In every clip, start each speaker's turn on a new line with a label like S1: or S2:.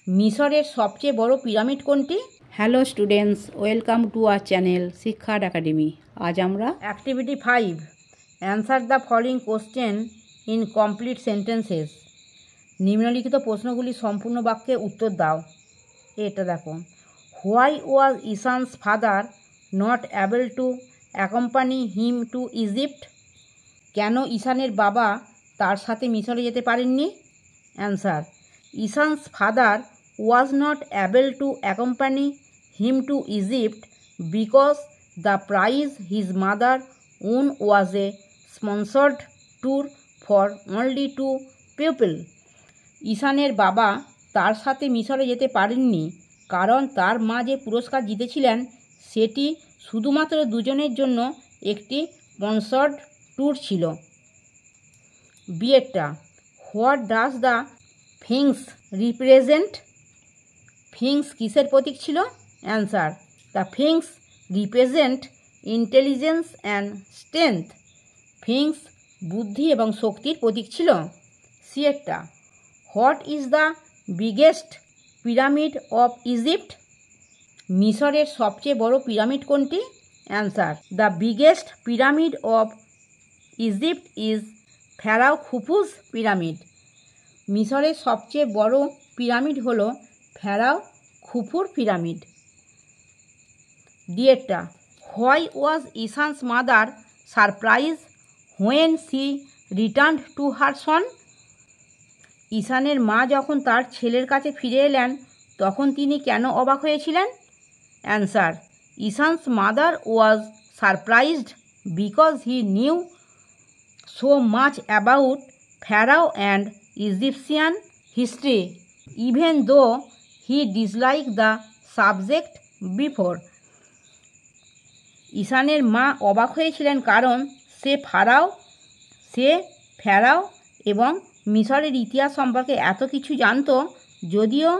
S1: মিশরের সবচেয়ে বড় পিরামিড কোনটি?
S2: Hello students, welcome to our channel Shiksha academy. আজ আমরা
S1: activity 5 answer the following question in complete sentences. নিম্নলিখিত প্রশ্নগুলি সম্পূর্ণ বাক্যে উত্তর দাও। এটা দেখো, why was Ishaan's father not able to accompany him to Egypt? কেন ঈশানের বাবা তার সাথে মিশরে যেতে পারেননি? Answer, Ishaan's father was not able to accompany him to Egypt because the prize his mother won was a sponsored tour for only 2 people. ঈশানের বাবা তার সাথে মিশরে যেতে পারেননি কারণ তার মা যে পুরস্কার জিতেছিলেন সেটি শুধুমাত্র দুজনের জন্য একটি স্পন্সর্ড ট্যুর ছিল। বিয়েরটা, what does the sphinx represent? Sphinx কিসের প্রতীক ছিল? Answer, the sphinx represent intelligence and strength. Sphinx বুদ্ধি এবং শক্তির প্রতীক ছিল। সিয়েরটা, what is the biggest pyramid of Egypt? মিশরের সবচেয়ে বড় পিরামিড কোনটি? Answer, the biggest pyramid of Egypt is pharaoh Khufu's pyramid. মিশরের সবচেয়ে বড় পিরামিড হল ফেরাও খুফুর পিরামিড। ডিয়েরটা, why was Ishaan's mother surprise when she returned to her সন? ঈশানের মা যখন তার ছেলের কাছে ফিরে এলেন তখন তিনি কেন অবাক হয়েছিলেন? Answer, Ishaan's mother was surprised because he knew so much about pharaoh and Egyptian history even though he dislike the subject before. ঈশানের মা অবাক হয়েছিলেন কারণ সে ফেরাও এবং মিশরের ইতিহাস সম্পর্কে এত কিছু জানত যদিও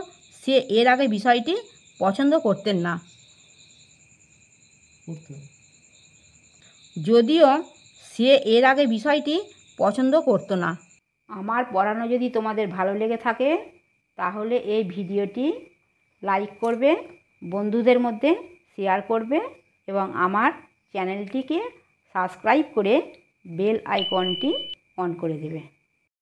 S1: সে এর আগে বিষয়টি পছন্দ করতেন না। আমার পড়ানো যদি তোমাদের ভালো লেগে থাকে তাহলে এই ভিডিওটি লাইক করবে, বন্ধুদের মধ্যে শেয়ার করবে এবং আমার চ্যানেলটিকে সাবস্ক্রাইব করে বেল আইকনটি অন করে দেবে।